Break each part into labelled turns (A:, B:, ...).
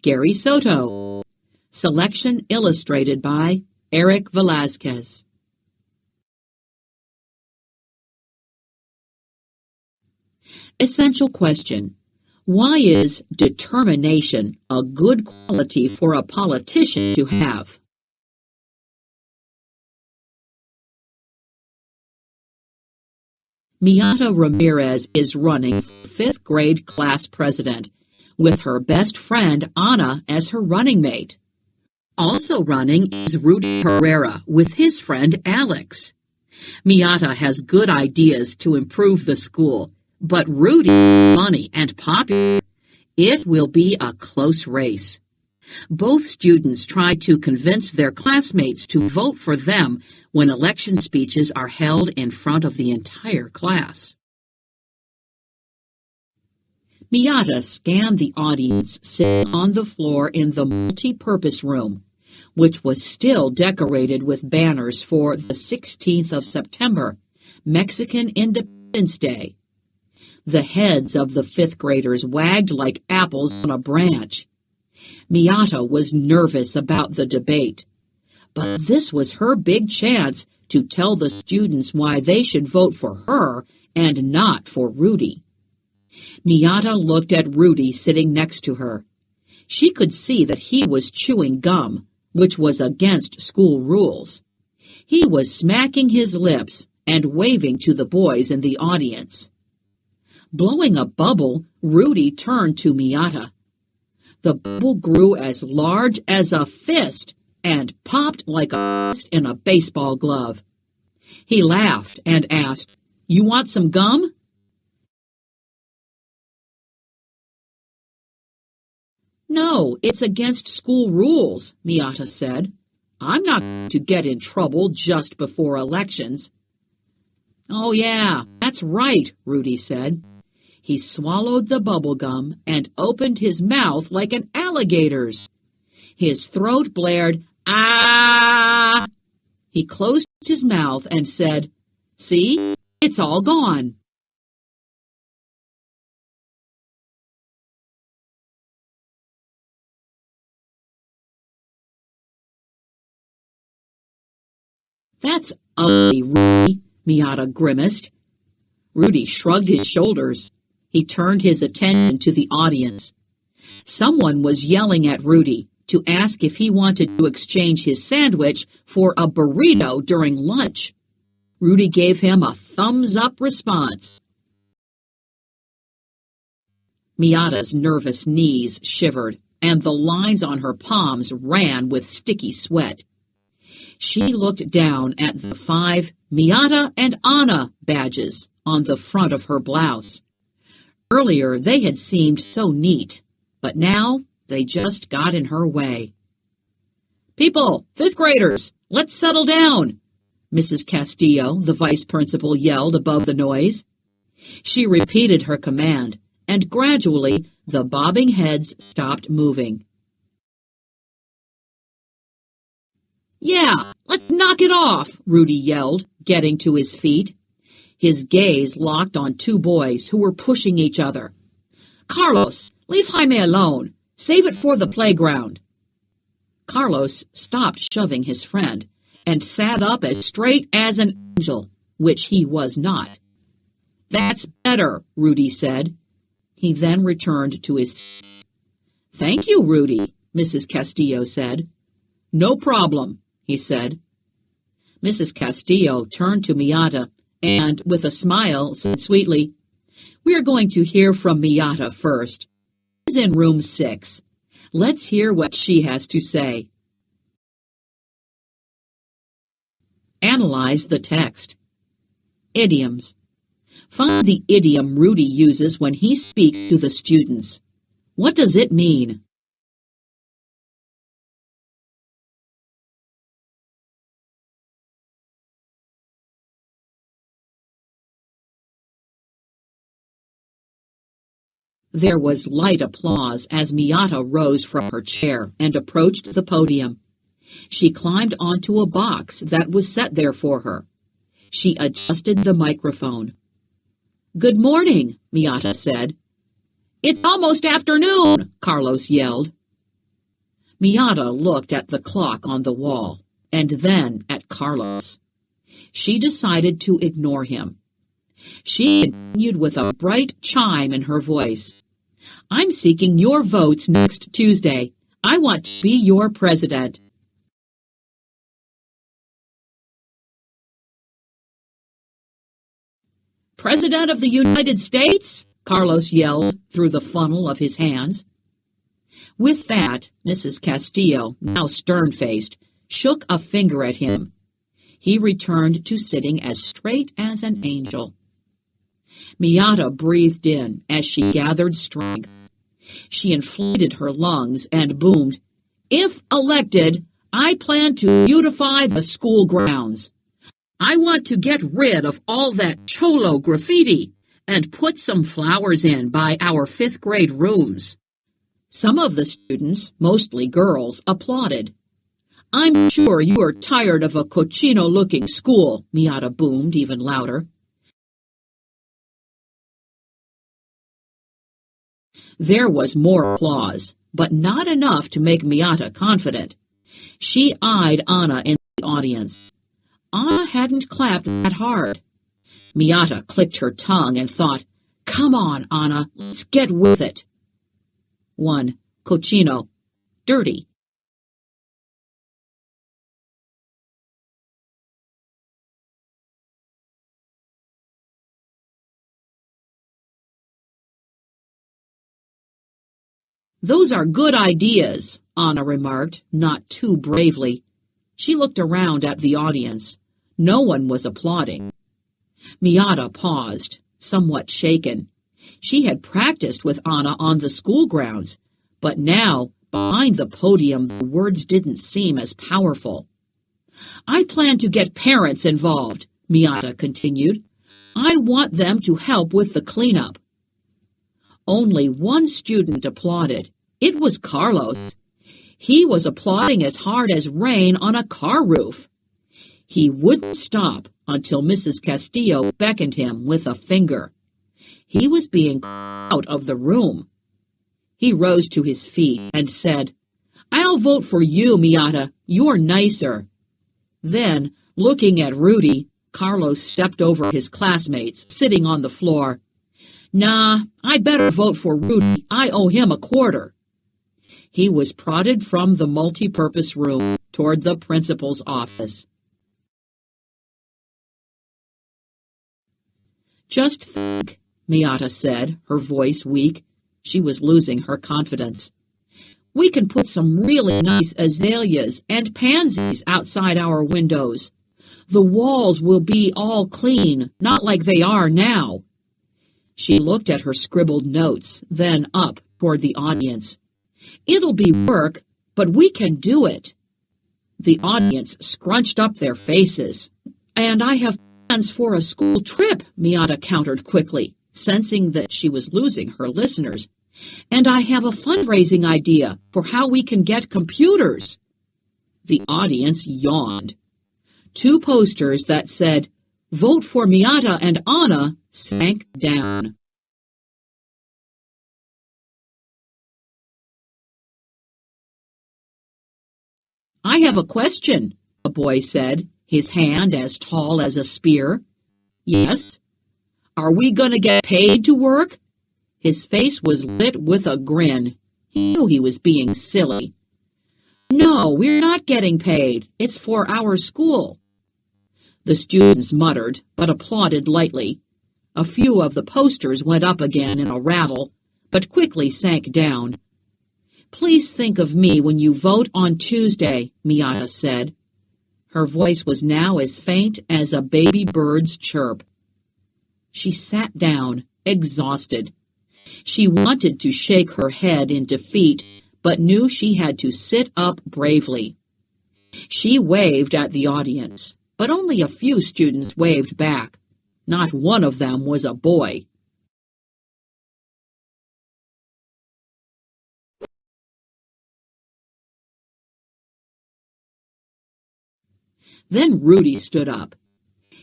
A: Gary Soto. Selection illustrated by Eric Velazquez. Essential question. Why is determination a good quality for a politician to have? Miata Ramirez is running for fifth grade class president, with her best friend Ana as her running mate. Also running is Rudy Herrera with his friend Alex. Miata has good ideas to improve the school, but Rudy is funny and popular. It will be a close race. Both students try to convince their classmates to vote for them when election speeches are held in front of the entire class. Miata scanned the audience sitting on the floor in the multi-purpose room, which was still decorated with banners for the 16th of September, Mexican Independence Day. The heads of the fifth graders wagged like apples on a branch. Miata was nervous about the debate, but this was her big chance to tell the students why they should vote for her and not for Rudy. Miata looked at Rudy sitting next to her. She could see that he was chewing gum, which was against school rules. He was smacking his lips and waving to the boys in the audience. Blowing a bubble, Rudy turned to Miata. The bubble grew as large as a fist and popped like a fist in a baseball glove. He laughed and asked, "You want some gum?" "No, it's against school rules," Miata said. "I'm not going to get in trouble just before elections." "Oh yeah, that's right," Rudy said. He swallowed the bubble gum and opened his mouth like an alligator's. His throat blared, "Ah!" He closed his mouth and said, "See, it's all gone." "That's ugly, Rudy," Miata grimaced. Rudy shrugged his shoulders. He turned his attention to the audience. Someone was yelling at Rudy to ask if he wanted to exchange his sandwich for a burrito during lunch. Rudy gave him a thumbs-up response. Miata's nervous knees shivered, and the lines on her palms ran with sticky sweat. She looked down at the 5 Miata and Ana badges on the front of her blouse. Earlier they had seemed so neat, but now they just got in her way. "People, fifth graders, let's settle down," Mrs. Castillo, the vice principal, yelled above the noise. She repeated her command, and gradually the bobbing heads stopped moving. "Yeah, let's knock it off," Rudy yelled, getting to his feet. His gaze locked on 2 boys who were pushing each other. "Carlos, leave Jaime alone. Save it for the playground." Carlos stopped shoving his friend and sat up as straight as an angel, which he was not. "That's better," Rudy said. He then returned to his seat. "Thank you, Rudy," Mrs. Castillo said. "No problem," he said. Mrs. Castillo turned to Miata and, with a smile, said sweetly, "We are going to hear from Miata first. She's in room 6. Let's hear what she has to say." Analyze the text. Idioms. Find the idiom Rudy uses when he speaks to the students. What does it mean? There was light applause as Miata rose from her chair and approached the podium. She climbed onto a box that was set there for her. She adjusted the microphone. "Good morning," Miata said. "It's almost afternoon," Carlos yelled. Miata looked at the clock on the wall, and then at Carlos. She decided to ignore him. She continued with a bright chime in her voice. "I'm seeking your votes next Tuesday. I want to be your president." "President of the United States?" Carlos yelled through the funnel of his hands. With that, Mrs. Castillo, now stern-faced, shook a finger at him. He returned to sitting as straight as an angel. Miata breathed in as she gathered strength. She inflated her lungs and boomed, "If elected, I plan to beautify the school grounds. I want to get rid of all that cholo graffiti and put some flowers in by our fifth-grade rooms." Some of the students, mostly girls, applauded. "I'm sure you are tired of a cochino-looking school," Miata boomed even louder. There was more applause, but not enough to make Miata confident. She eyed Anna in the audience. Anna hadn't clapped that hard. Miata clicked her tongue and thought, "Come on, Anna, let's get with it." 1. Cochino. Dirty. "Those are good ideas," Anna remarked, not too bravely. She looked around at the audience. No one was applauding. Miata paused, somewhat shaken. She had practiced with Anna on the school grounds, but now, behind the podium, the words didn't seem as powerful. "I plan to get parents involved," Miata continued. "I want them to help with the cleanup." Only one student applauded. It was Carlos. He was applauding as hard as rain on a car roof. He wouldn't stop until Mrs. Castillo beckoned him with a finger. He was being out of the room. He rose to his feet and said, "I'll vote for you, Miata. You're nicer." Then, looking at Rudy, Carlos stepped over his classmates, sitting on the floor. "Nah, I better vote for Rudy. I owe him a quarter." He was prodded from the multi-purpose room toward the principal's office. "Just think," Miata said, her voice weak. She was losing her confidence. "We can put some really nice azaleas and pansies outside our windows. The walls will be all clean, not like they are now." She looked at her scribbled notes, then up toward the audience. "It'll be work, but we can do it." The audience scrunched up their faces. "And I have plans for a school trip," Miata countered quickly, sensing that she was losing her listeners. "And I have a fundraising idea for how we can get computers." The audience yawned. 2 posters that said, "Vote for Miata and Anna," sank down. "I have a question," a boy said, his hand as tall as a spear. "Yes?" "Are we going to get paid to work?" His face was lit with a grin. He knew he was being silly. "No, we're not getting paid. It's for our school." The students muttered, but applauded lightly. A few of the posters went up again in a rattle, but quickly sank down. "Please think of me when you vote on Tuesday," Miata said. Her voice was now as faint as a baby bird's chirp. She sat down, exhausted. She wanted to shake her head in defeat, but knew she had to sit up bravely. She waved at the audience, but only a few students waved back. Not one of them was a boy. Then Rudy stood up.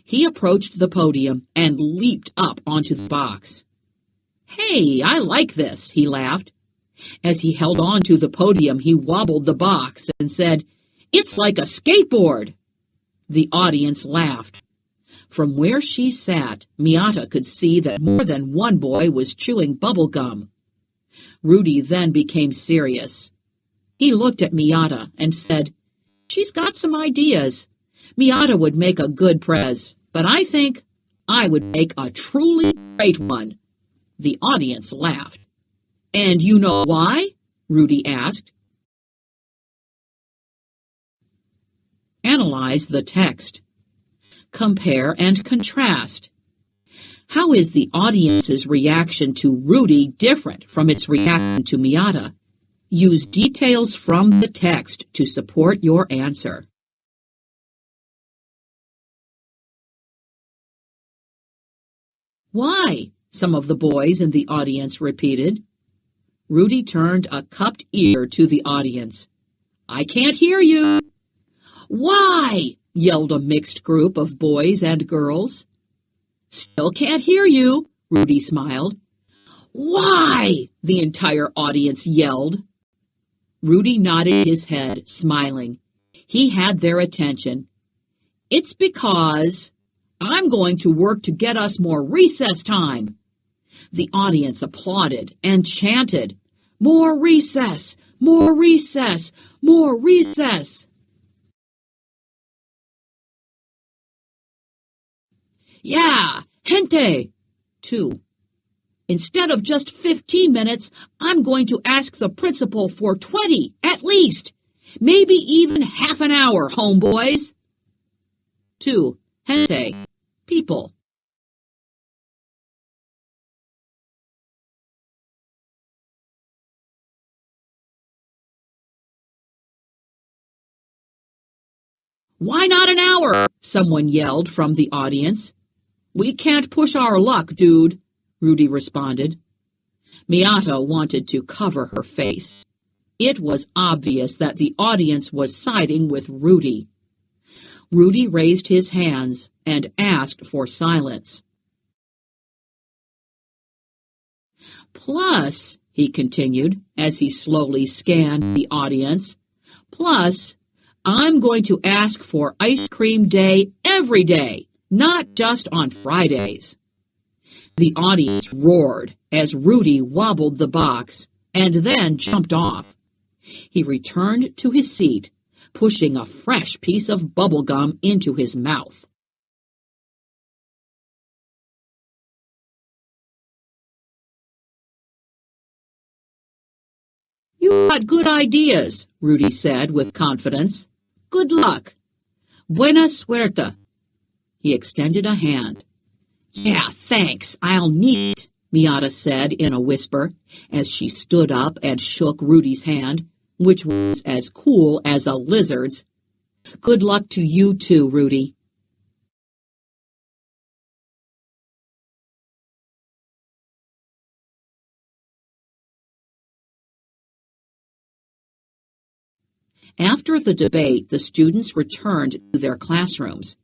A: He approached the podium and leaped up onto the box. "Hey, I like this," he laughed. As he held on to the podium, he wobbled the box and said, "It's like a skateboard." The audience laughed. From where she sat, Miata could see that more than one boy was chewing bubble gum. Rudy then became serious. He looked at Miata and said, "She's got some ideas. Miata would make a good prez, but I think I would make a truly great one." The audience laughed. "And you know why?" Rudy asked. Analyze the text. Compare and contrast. How is the audience's reaction to Rudy different from its reaction to Miata? Use details from the text to support your answer. "Why?" some of the boys in the audience repeated. Rudy turned a cupped ear to the audience. "I can't hear you." "Why?" yelled a mixed group of boys and girls. "Still can't hear you," Rudy smiled. "Why?" the entire audience yelled. Rudy nodded his head, smiling. He had their attention. "It's because I'm going to work to get us more recess time." The audience applauded and chanted, "More recess! More recess! More recess!" "Yeah, gente!" 2. "Instead of just 15 minutes, I'm going to ask the principal for 20, at least. Maybe even half an hour, homeboys." 2. Gente. People. "Why not an hour?" someone yelled from the audience. "We can't push our luck, dude," Rudy responded. Miata wanted to cover her face. It was obvious that the audience was siding with Rudy. Rudy raised his hands and asked for silence. "Plus," he continued as he slowly scanned the audience, "plus, I'm going to ask for ice cream day every day, not just on Fridays." The audience roared as Rudy wobbled the box and then jumped off. He returned to his seat, pushing a fresh piece of bubble gum into his mouth. "You got good ideas," Rudy said with confidence. "Good luck. Buena suerte." He extended a hand. "Yeah, thanks. I'll need it," Miata said in a whisper as she stood up and shook Rudy's hand, which was as cool as a lizard's. "Good luck to you too, Rudy." After the debate, the students returned to their classrooms.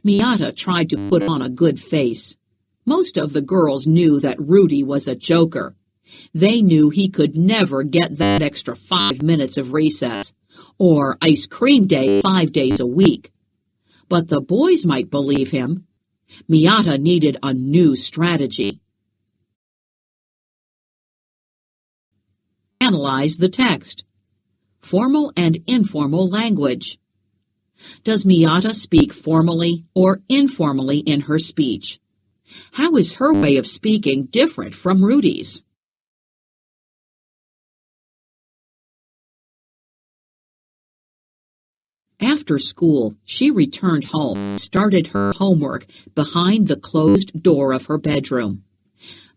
A: Miata tried to put on a good face. Most of the girls knew that Rudy was a joker. They knew he could never get that extra 5 minutes of recess, or ice cream day 5 days a week. But the boys might believe him. Miata needed a new strategy. Analyze the text. Formal and informal language. Does Miata speak formally or informally in her speech? How is her way of speaking different from Rudy's? After school, she returned home and started her homework behind the closed door of her bedroom.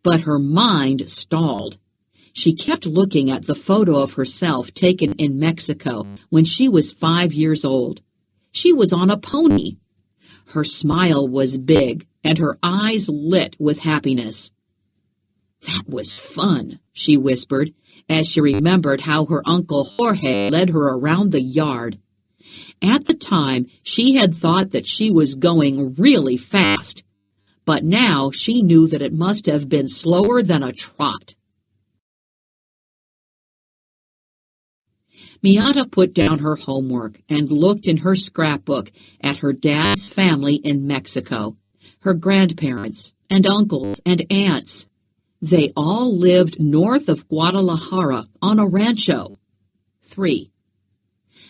A: But her mind stalled. She kept looking at the photo of herself taken in Mexico when she was 5 years old. She was on a pony. Her smile was big, and her eyes lit with happiness. "That was fun," she whispered, as she remembered how her Uncle Jorge led her around the yard. At the time, she had thought that she was going really fast, but now she knew that it must have been slower than a trot. Miata put down her homework and looked in her scrapbook at her dad's family in Mexico, her grandparents and uncles and aunts. They all lived north of Guadalajara on a rancho. 3.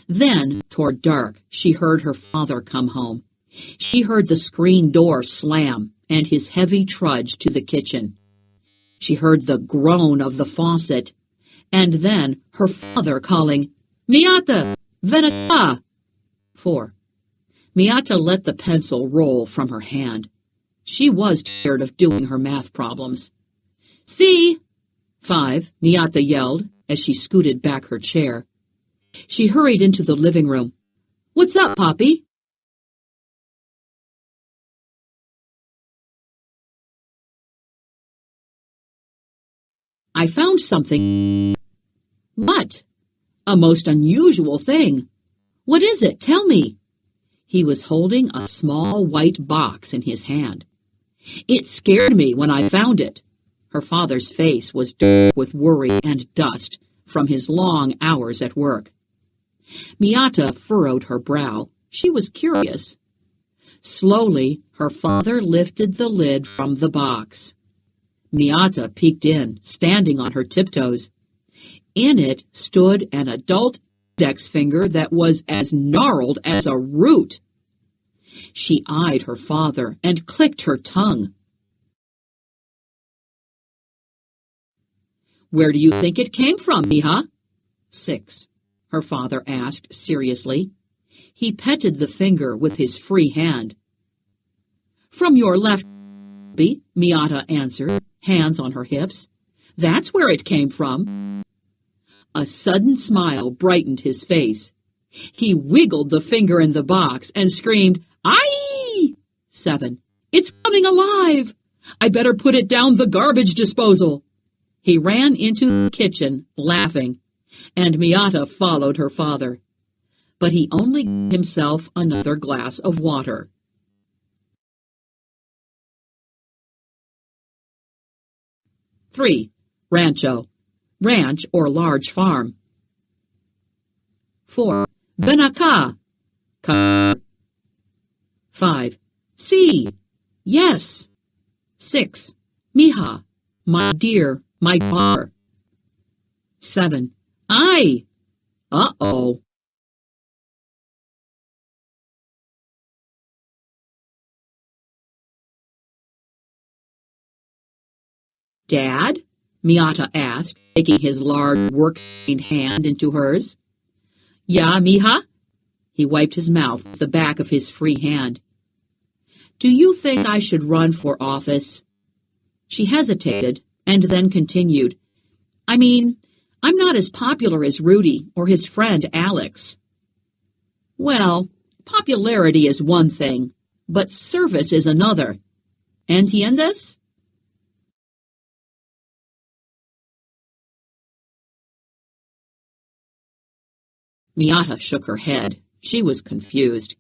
A: Then, toward dark, she heard her father come home. She heard the screen door slam and his heavy trudge to the kitchen. She heard the groan of the faucet, and then her father calling, "Miata, ven acá." 4. Miata let the pencil roll from her hand. She was tired of doing her math problems. "See!" 5. Miata yelled as she scooted back her chair. She hurried into the living room. "What's up, Poppy?" "I found something." "What?" "A most unusual thing." "What is it? Tell me." He was holding a small white box in his hand. "It scared me when I found it." Her father's face was dark with worry and dust from his long hours at work. Miata furrowed her brow. She was curious. Slowly, her father lifted the lid from the box. Miata peeked in, standing on her tiptoes. In it stood an adult index finger that was as gnarled as a root. She eyed her father and clicked her tongue. "Where do you think it came from, mija?" 6. Her father asked seriously. He petted the finger with his free hand. "From your left," Miata answered, hands on her hips. "That's where it came from." A sudden smile brightened his face. He wiggled the finger in the box and screamed, "Aye!" 7. "It's coming alive! I better put it down the garbage disposal." He ran into the kitchen, laughing, and Miata followed her father. But he only gave himself another glass of water. 3. Rancho, ranch or large farm. 4. Ven acá, 5. Sí, yes. 6. Mija, my dear, my daughter. 7. Ay, uh-oh. "Dad?" Miata asked, taking his large work-stained hand into hers. "Ya, mija?" He wiped his mouth with the back of his free hand. "Do you think I should run for office?" She hesitated, and then continued. "I mean, I'm not as popular as Rudy or his friend Alex." "Well, popularity is one thing, but service is another. ¿Entiendes?" Miata shook her head. She was confused.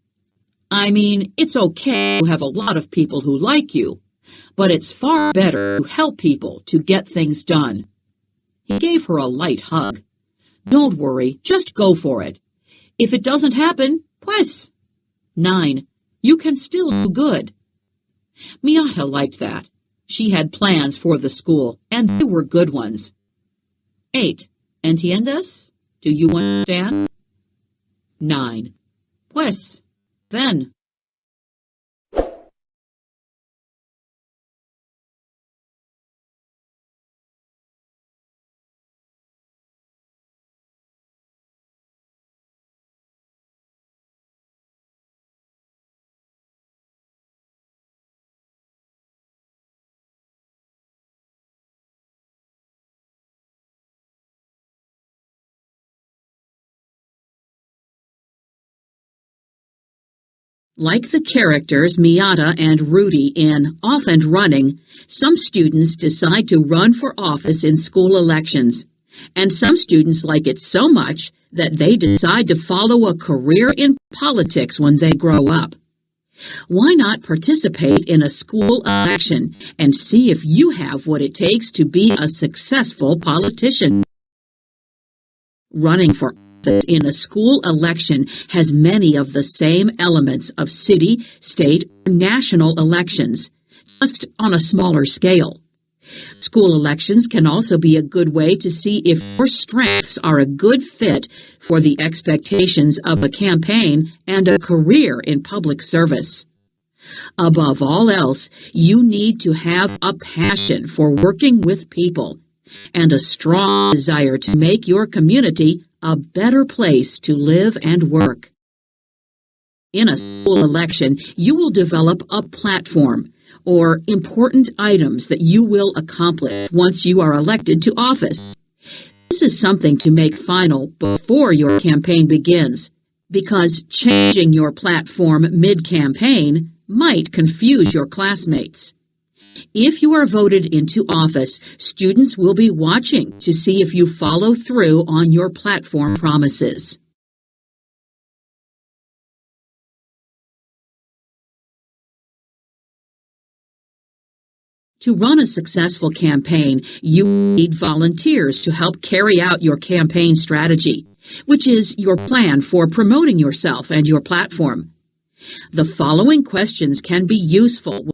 A: "I mean, it's okay to have a lot of people who like you, but it's far better to help people to get things done." He gave her a light hug. "Don't worry, just go for it. If it doesn't happen, pues. 9. You can still do good." Miata liked that. She had plans for the school, and they were good ones. 8. ¿Entiendes? Do you understand? 9. Pues, then. Like the characters Miata and Rudy in Off and Running, some students decide to run for office in school elections, and some students like it so much that they decide to follow a career in politics when they grow up. Why not participate in a school election and see if you have what it takes to be a successful politician? Running for office in a school election has many of the same elements of city, state, or national elections, just on a smaller scale. School elections can also be a good way to see if your strengths are a good fit for the expectations of a campaign and a career in public service. Above all else, you need to have a passion for working with people and a strong desire to make your community a better place to live and work. In a school election, you will develop a platform or important items that you will accomplish once you are elected to office. This is something to make final before your campaign begins, because changing your platform mid-campaign might confuse your classmates. If you are voted into office, students will be watching to see if you follow through on your platform promises. To run a successful campaign, you need volunteers to help carry out your campaign strategy, which is your plan for promoting yourself and your platform. The following questions can be useful